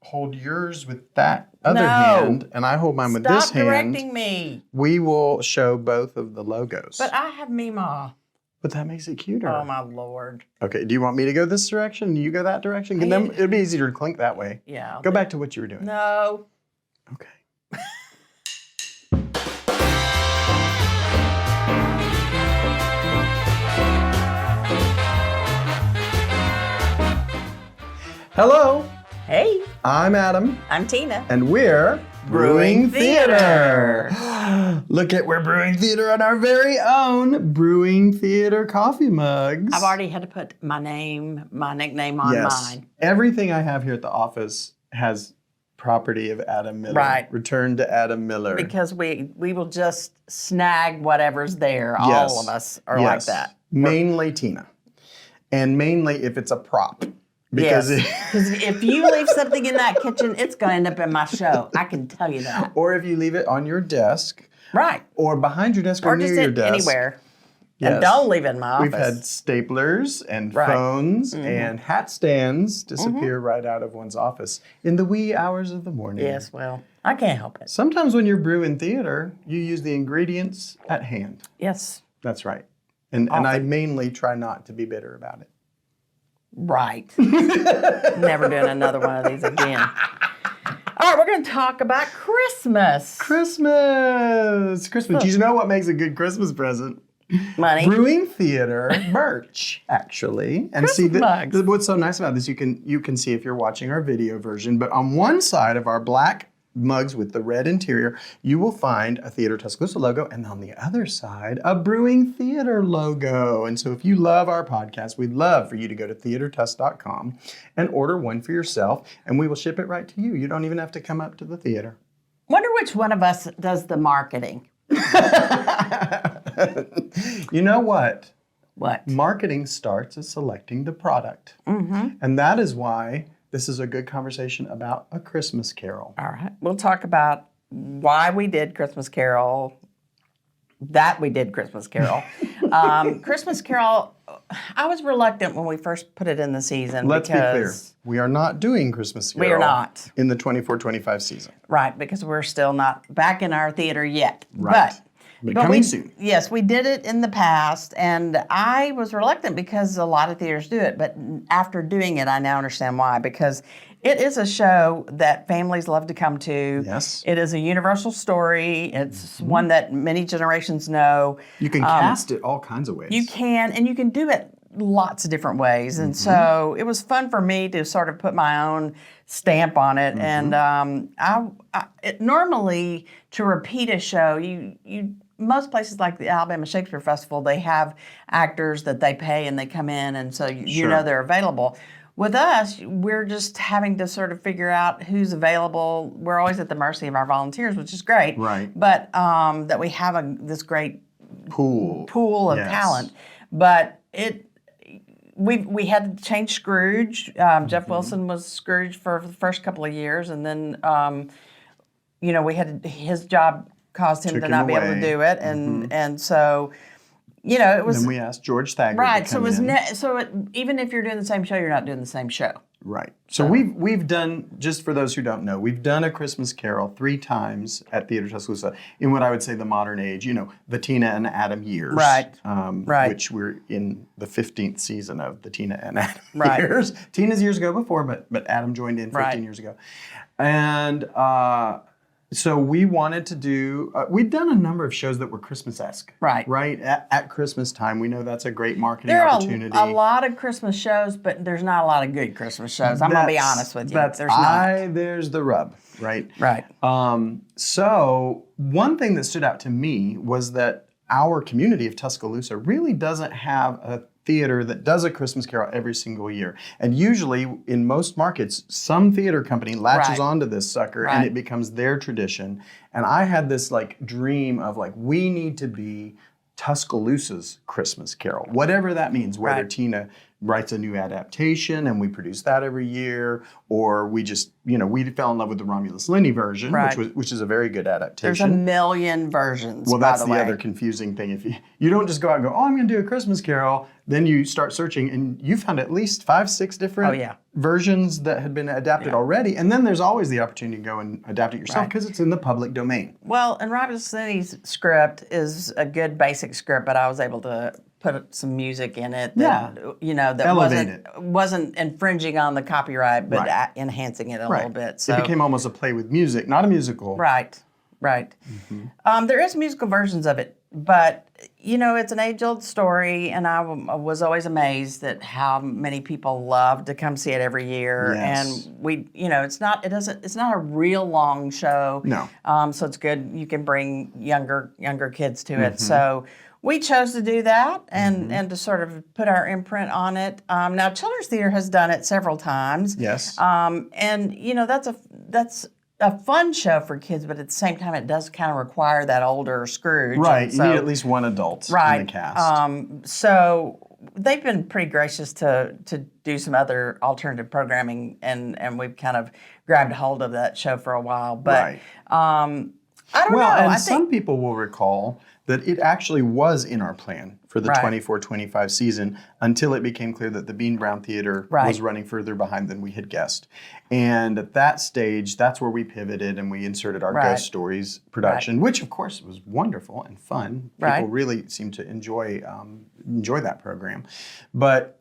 hold yours with that other hand, and I hold mine with this hand. Stop directing me. We will show both of the logos. But I have Meemaw. But that makes it cuter. Oh, my Lord. Okay, do you want me to go this direction? You go that direction? And then it'd be easier to clink that way. Yeah. Go back to what you were doing. No. Okay. Hello. Hey. I'm Adam. I'm Tina. And we're Brewing Theater. Look at, we're brewing theater on our very own Brewing Theater coffee mugs. I've already had to put my nickname on mine. Everything I have here at the office has property of Adam Miller. Right. Return to Adam Miller. Because we will just snag whatever's there. Yes. All of us are like that. Mainly Tina. And mainly if it's a prop. Because if you leave something in that kitchen, it's going to end up in my show. I can tell you that. Or if you leave it on your desk. Right. Or behind your desk or near your desk. Anywhere. Yes. And don't leave it in my office. We've had staplers and phones and hat stands disappear right out of one's office in the wee hours of the morning. Yes, well, I can't help it. Sometimes when you're brewing theater, you use the ingredients at hand. Yes. That's right. And I mainly try not to be bitter about it. Right. Never doing another one of these again. All right, we're going to talk about Christmas. Christmas. Do you know what makes a good Christmas present? Money. Brewing theater merch, actually. And Christmas see, what's so nice about this, you can see if you're watching our video version, but on one side of our black mugs with the red interior, you will find a Theatre Tuscaloosa logo, and on the other side, a Brewing Theater logo. And so if you love our podcast, we'd love for you to go to theatretus.com and order one for yourself, and we will ship it right to you. You don't even have to come up to the theater. Wonder which one of us does the marketing. You know what? What? Marketing starts at selecting the product. Mm-hmm. And that is why this is a good conversation about A Christmas Carol. All right. We'll talk about why we did Christmas Carol, Christmas Carol. Christmas Carol, I was reluctant when we first put it in the season. Let's be clear. We are not doing Christmas Carol. We are not. In the 24-25 season. Right, because we're still not back in our theater yet. Right. But coming soon. Yes, we did it in the past, and I was reluctant because a lot of theaters do it, but after doing it, I now understand why, because it is a show that families love to come to. Yes. It is a universal story. It's one that many generations know. You can cast it all kinds of ways. You can, and you can do it lots of different ways. And so it was fun for me to sort of put my own stamp on it. And normally, to repeat a show, most places like the Alabama Shakespeare Festival, they have actors that they pay and they come in, and so you know they're available. With us, we're just having to sort of figure out who's available. We're always at the mercy of our volunteers, which is great. Right. But that we have this great pool of talent. But we had to change Scrooge. Jeff Wilson was Scrooge for the first couple of years, and then we had his job caused him to not be able to do it, and so it was. Then we asked George Thagard. Right. So even if you're doing the same show, you're not doing the same show. Right. So we've done, just for those who don't know, we've done A Christmas Carol 3 times at Theatre Tuscaloosa in what I would say the modern age, the Tina and Adam years. Right. Which we're in the 15th season of the Tina and Adam years. Tina's years ago before, but Adam joined in 15 years ago. And so we wanted to do, we'd done a number of shows that were Christmas-esque. Right. At Christmas time. We know that's a great marketing opportunity. There are a lot of Christmas shows, but there's not a lot of good Christmas shows. I'm going to be honest with you. There's the rub, right? Right. So one thing that stood out to me was that our community of Tuscaloosa really doesn't have a theater that does A Christmas Carol every single year. And usually, in most markets, some theater company latches onto this sucker and it becomes their tradition. And I had this dream of we need to be Tuscaloosa's Christmas Carol, whatever that means, whether Tina writes a new adaptation and we produce that every year, or we just, we fell in love with the Romulus Linney version, which is a very good adaptation. There's a million versions. Well, that's by the way. other confusing thing. If you don't just go out and go, oh, I'm going to do a Christmas Carol, then you start searching and you found at least 5, 6 different versions that had been adapted already, and then there's always the opportunity to go and adapt it yourself because it's in the public domain. Well, and Romulus Linney's script is a good basic script, but I was able to put some music in it that that wasn't infringing on the copyright, but enhancing it a little bit. So it became almost a play with music, not a musical. Right. Mm-hmm. There is musical versions of it, but it's an age-old story, and I was always amazed at how many people love to come see it every year. Yes. And we, it's not a real long show. No. So it's good. You can bring younger kids to it. So we chose to do that and to sort of put our imprint on it. Now, Children's Theater has done it several times. Yes. And that's a fun show for kids, but at the same time, it does kind of require that older Scrooge. Right. You need at least one adult in the cast. So they've been pretty gracious to do some other alternative programming, and we've kind of grabbed a hold of that show for a while. But I don't know. And some people will recall that it actually was in our plan for the 24-25 season until it became clear that the Bean Brown Theater was running further behind than we had guessed. And at that stage, that's where we pivoted and we inserted our Ghost Stories production, which of course was wonderful and fun. People really seemed to enjoy that program. But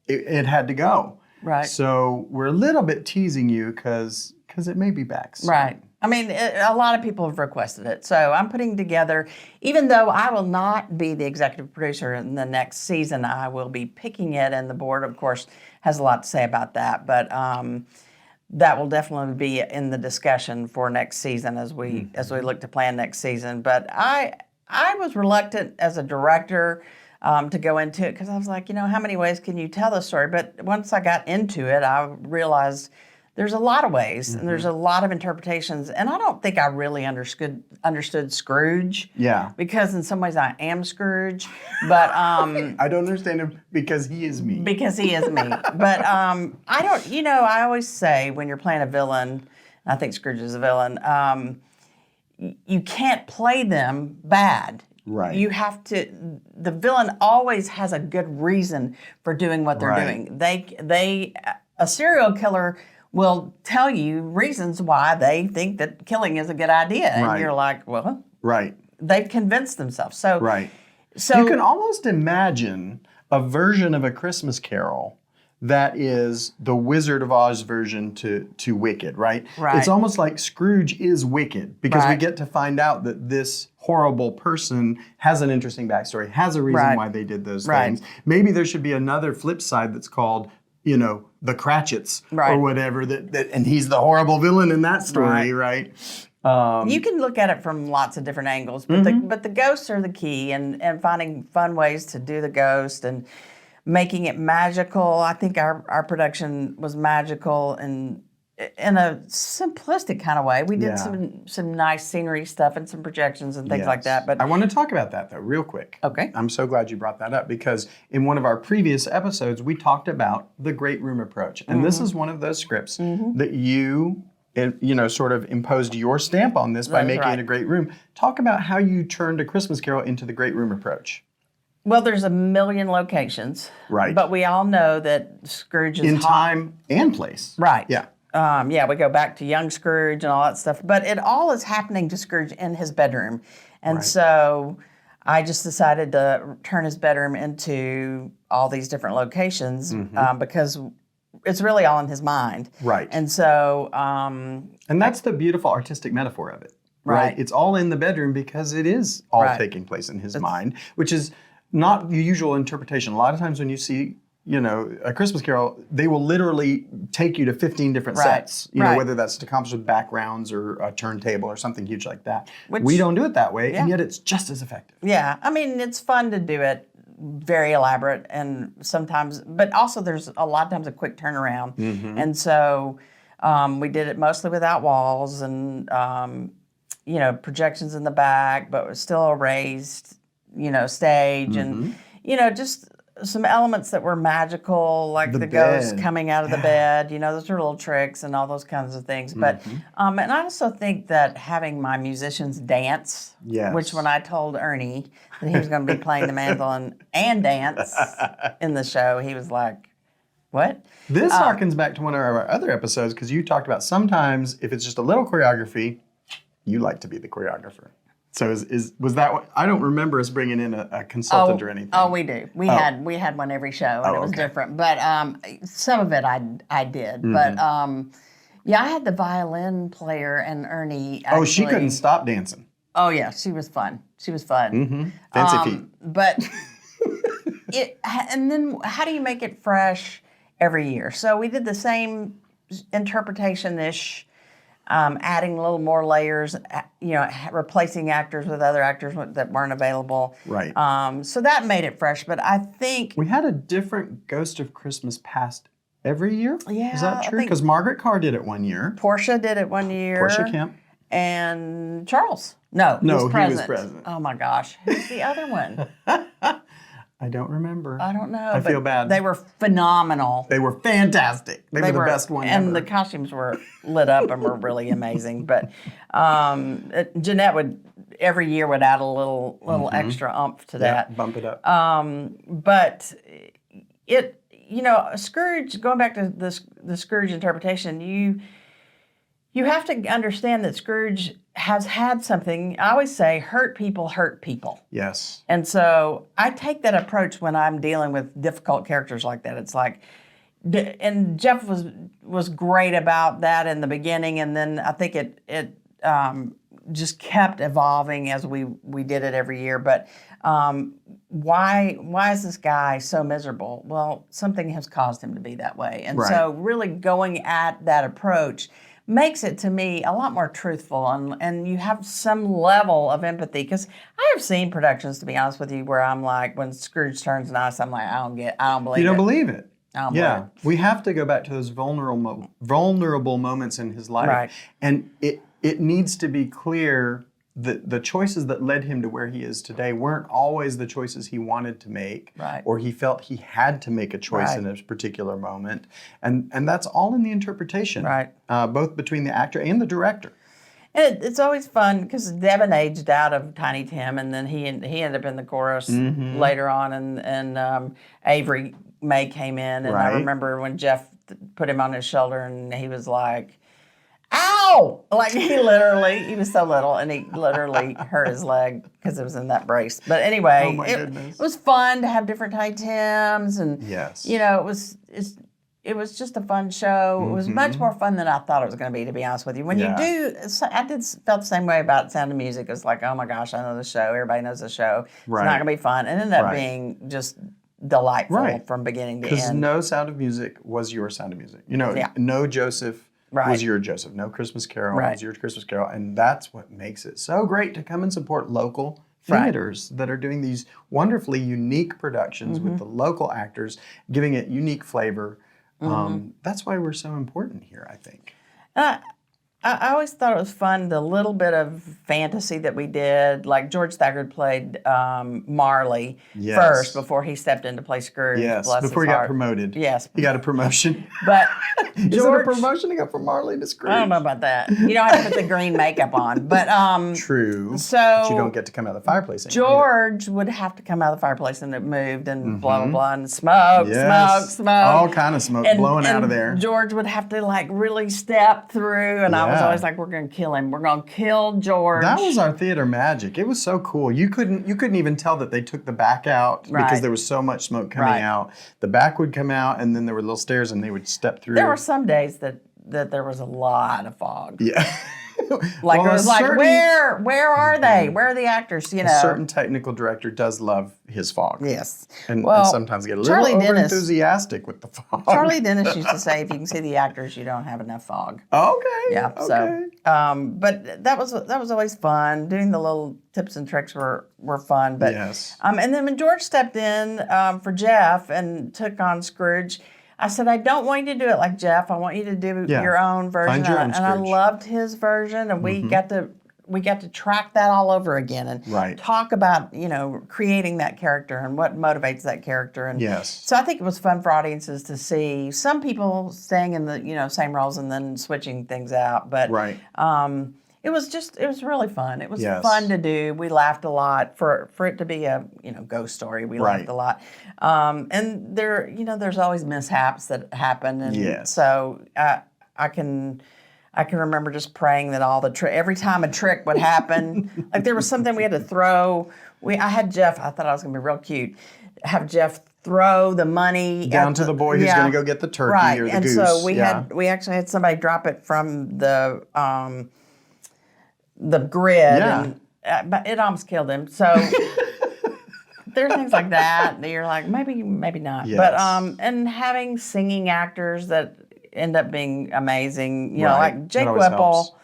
it had to go. Right. So we're a little bit teasing you because it may be back soon. Right. I mean, a lot of people have requested it. So I'm putting together, even though I will not be the executive producer in the next season, I will be picking it. And the board, of course, has a lot to say about that. But that will definitely be in the discussion for next season as we look to plan next season. But I was reluctant as a director to go into it because I was like, how many ways can you tell this story? But once I got into it, I realized there's a lot of ways, and there's a lot of interpretations, and I don't think I really understood Scrooge. Yeah. Because in some ways I am Scrooge, but I don't understand him because he is me. Because he is me. But I don't. I always say when you're playing a villain, I think Scrooge is a villain. You can't play them bad. Right. You have to. The villain always has a good reason for doing what they're doing. A serial killer will tell you reasons why they think that killing is a good idea. And you're like, well, they've convinced themselves. So, so you can almost imagine a version of A Christmas Carol that is the Wizard of Oz version to Wicked, right? It's almost like Scrooge is Wicked because we get to find out that this horrible person has an interesting backstory, has a reason why they did those things. Maybe there should be another flip side that's called, the Cratchits or whatever, and he's the horrible villain in that story, right? You can look at it from lots of different angles, but the ghosts are the key, and finding fun ways to do the ghost and making it magical. I think our production was magical and in a simplistic kind of way. We did some nice scenery stuff and some projections and things like that. But I want to talk about that though, real quick. Okay. I'm so glad you brought that up because in one of our previous episodes, we talked about the great room approach. And this is one of those scripts that you sort of imposed your stamp on this by making it a great room. Talk about how you turned A Christmas Carol into the great room approach. Well, there's a million locations. Right. But we all know that Scrooge is in time and place. Right. Yeah. We go back to young Scrooge and all that stuff. But it all is happening to Scrooge in his bedroom. And so I just decided to turn his bedroom into all these different locations because it's really all in his mind. Right. And so... and that's the beautiful artistic metaphor of it. Right. It's all in the bedroom because it is all taking place in his mind, which is not the usual interpretation. A lot of times when you see... A Christmas Carol, they will literally take you to 15 different sets, whether that's to accomplish with backgrounds or a turntable or something huge like that. We don't do it that way, and yet it's just as effective. Yeah, I mean, it's fun to do it, very elaborate, and sometimes, but also there's a lot of times a quick turnaround. And so we did it mostly without walls and, projections in the back, but it was still a raised, stage and, just some elements that were magical, like the ghost coming out of the bed. You know, those are little tricks and all those kinds of things. But and I also think that having my musicians dance, which when I told Ernie that he was going to be playing the mandolin and dance in the show, he was like, "What?" This harkens back to one of our other episodes because you talked about sometimes if it's just a little choreography, you like to be the choreographer. So was that what, I don't remember us bringing in a consultant or anything. Oh, we do. We had one every show, and it was different. But some of it I did. But yeah, I had the violin player and Ernie. Actually, she couldn't stop dancing. Oh yeah, she was fun. She was fun. Fancy feet. But and then how do you make it fresh every year? So we did the same interpretation-ish. Adding a little more layers, replacing actors with other actors that weren't available. Right. So that made it fresh. But I think we had a different Ghost of Christmas Past every year. Yeah, is that true? Because Margaret Carr did it one year. Portia did it one year. Portia Kemp. And Charles. No, he was president. Oh my gosh, who's the other one? I don't remember. I don't know. I feel bad. They were phenomenal. They were fantastic. They were the best one ever. And the costumes were lit up and were really amazing. But Jeanette would every year would add a little extra oomph to that. Bump it up. But Scrooge, going back to the Scrooge interpretation, you have to understand that Scrooge has had something. I always say, hurt people hurt people. Yes. And so I take that approach when I'm dealing with difficult characters like that. It's like, and Jeff was great about that in the beginning, and then I think it just kept evolving as we did it every year. But why is this guy so miserable? Well, something has caused him to be that way. And so really going at that approach makes it, to me, a lot more truthful, and you have some level of empathy. Because I have seen productions, to be honest with you, where I'm like, when Scrooge turns nice, I'm like, I don't believe it. You don't believe it. I don't believe it. We have to go back to those vulnerable moments in his life. Right. And it needs to be clear that the choices that led him to where he is today weren't always the choices he wanted to make, or he felt he had to make a choice in a particular moment. And that's all in the interpretation, both between the actor and the director. And it's always fun because Devin aged out of Tiny Tim, and then he ended up in the chorus later on, and Avery May came in, and I remember when Jeff put him on his shoulder, and he was like, "Ow!" Like he was so little, and he literally hurt his leg because it was in that brace. But anyway, it was fun to have different Tiny Tims, and it was just a fun show. It was much more fun than I thought it was going to be honest with you. When you do, I felt the same way about Sound of Music. It was like, oh my gosh, I know the show. Everybody knows the show. It's not going to be fun. And it ended up being just delightful from beginning to end. Because no Sound of Music was your Sound of Music. No Joseph was your Joseph. No Christmas Carol was your Christmas Carol. And that's what makes it so great to come and support local theaters that are doing these wonderfully unique productions with the local actors, giving it unique flavor. That's why we're so important here, I think. I always thought it was fun, the little bit of fantasy that we did. Like George Thagard played Marley first before he stepped in to play Scrooge. Yes, before he got promoted. Yes. He got a promotion. But Is it a promotion to go from Marley to Scrooge? I don't know about that. You don't have to put the green makeup on. But true. So but you don't get to come out of the fireplace anymore. George would have to come out of the fireplace, and it moved and blah, blah, blah, and smoke. All kind of smoke blowing out of there. George would have to like really step through, and I was always like, we're going to kill him. We're going to kill George. That was our theater magic. It was so cool. You couldn't even tell that they took the back out because there was so much smoke coming out. The back would come out, and then there were little stairs, and they would step through. There were some days that there was a lot of fog. Yeah. Like it was like, where are they? Where are the actors? A certain technical director does love his fog. Yes. And sometimes get a little over-enthusiastic with the fog. Charlie Dennis used to say, if you can see the actors, you don't have enough fog. Okay. Yeah. Okay. So, but that was always fun. Doing the little tips and tricks were fun. But and then when George stepped in for Jeff and took on Scrooge, I said, I don't want you to do it like Jeff. I want you to do your own version. Find your own and I loved his version, and we got to we got to track that all over again and Right. talk about, creating that character and what motivates that character. And Yes. so I think it was fun for audiences to see some people staying in the, same roles and then switching things out. But Right. it was really fun. It was Yes. fun to do. We laughed a lot for it to be a, ghost story. We Right. laughed a lot. And there's always mishaps that happen. And Yes. so I can remember just praying that every time a trick would happen, like there was something we had to throw. I had Jeff. I thought I was going to be real cute. Have Jeff throw the money Down to the boy who's going to go get the turkey or the goose. And so we actually had somebody drop it from the grid, and but it almost killed him. So there's things like that you're like maybe not. Yes. But and having singing actors that end up being amazing. Right. Like Jake That always Whipple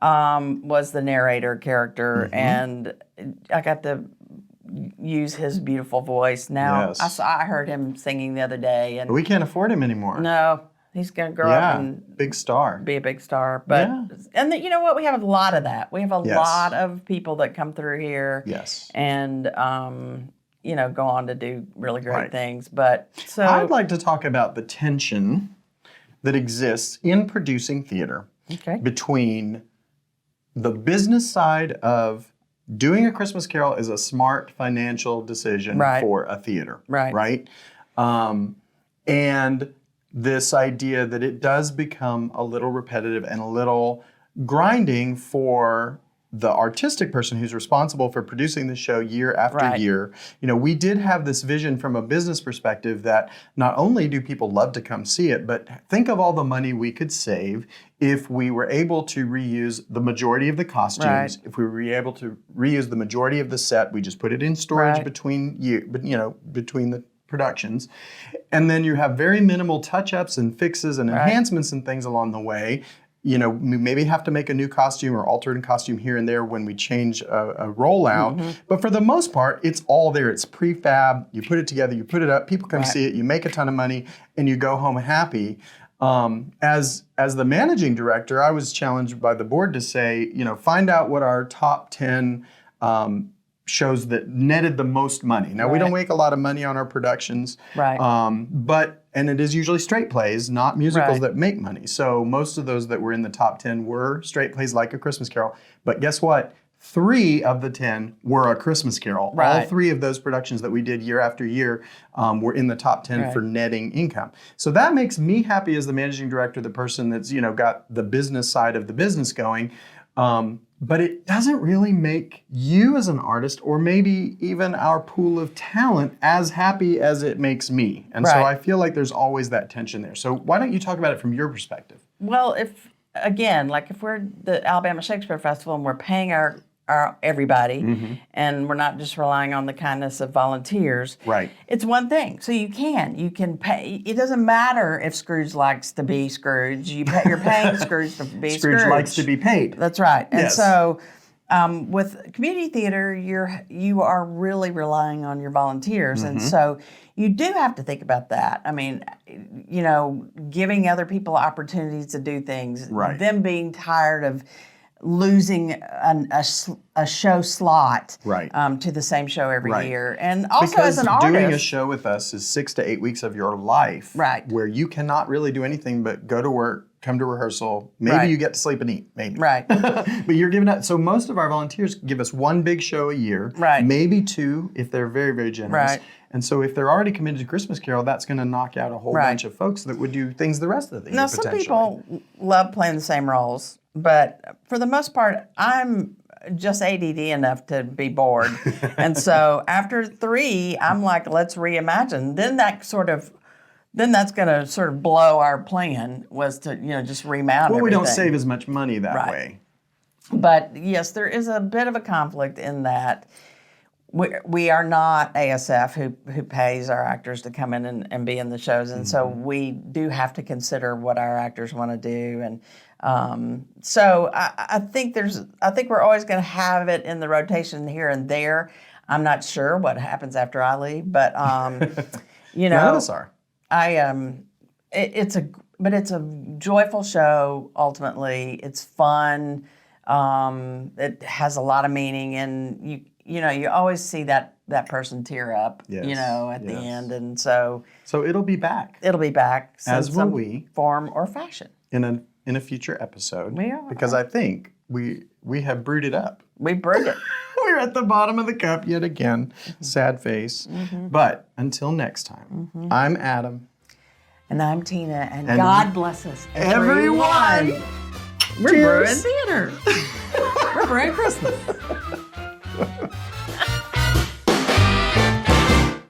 helps. was the narrator character, and I got to use his beautiful voice. Now Yes. I heard him singing the other day, and We can't afford him anymore. no, he's going to grow up and big star. be a big star. But you know what? We have a lot of that. We have a Yes. lot of people that come through here. Yes. And go on to do really great Right. things. But so I'd like to talk about the tension that exists in producing theater between the business side of doing a Christmas Carol is a smart financial decision for a theater. Right? And this idea that it does become a little repetitive and a little grinding for the artistic person who's responsible for producing the show year after year. We did have this vision from a business perspective that not only do people love to come see it, but think of all the money we could save if we were able to reuse the majority of the costumes, if we were able to reuse the majority of the set. We just put it in storage between the productions. And then you have very minimal touch-ups and fixes and enhancements and things along the way. We maybe have to make a new costume or alter a costume here and there when we change a rollout. But for the most part, it's all there. It's prefab. You put it together, you put it up, people come see it, you make a ton of money, and you go home happy. As the managing director, I was challenged by the board to say, find out what our top 10 shows that netted the most money. Now, we don't make a lot of money on our productions, and it is usually straight plays, not musicals that make money. So most of those that were in the top 10 were straight plays like A Christmas Carol. But guess what? 3 of the 10 were A Christmas Carol. All 3 of those productions that we did year after year were in the top 10 for netting income. So that makes me happy as the managing director, the person that's got the business side of the business going. But it doesn't really make you as an artist, or maybe even our pool of talent, as happy as it makes me. And so I feel like there's always that tension there. So why don't you talk about it from your perspective? Well, if we're the Alabama Shakespeare Festival and we're paying our everybody, and we're not just relying on the kindness of volunteers. It's one thing. So you can pay. It doesn't matter if Scrooge likes to be Scrooge. You're paying Scrooge to be Scrooge. Scrooge likes to be paid. That's right. And so with community theater, you are really relying on your volunteers, and so you do have to think about that. I mean, giving other people opportunities to do things. Them being tired of losing a show slot to the same show every year. And also because as an artist, doing a show with us is 6 to 8 weeks of your life where you cannot really do anything but go to work, come to rehearsal, maybe you get to sleep and eat, maybe. But you're giving up. So most of our volunteers give us 1 big show a year, maybe 2 if they're very, very generous. And so if they're already committed to Christmas Carol, that's going to knock out a whole bunch of folks that would do things the rest of the year. Now, some people love playing the same roles, but for the most part, I'm just ADD enough to be bored. And so after 3, I'm like, let's reimagine. Then that's going to sort of blow our plan, was to just remount everything. We don't save as much money that way. But yes, there is a bit of a conflict in that. We are not ASF who pays our actors to come in and be in the shows, and so we do have to consider what our actors want to do, and so I think we're always going to have it in the rotation here and there. I'm not sure what happens after I leave, but none of us are. It's a joyful show. Ultimately, it's fun. It has a lot of meaning, and you always see that person tear up, Yes, at the yes. end, and so it'll be back it'll be back As in will some we. form or fashion. in a future episode. We are. Because I think we have brewed it up. We brewed it. We're at the bottom of the cup yet again. Sad face. But until next time, I'm Adam. And I'm Tina, and And God bless us, everyone. We're Cheers. brewing theater. We're brewing Christmas.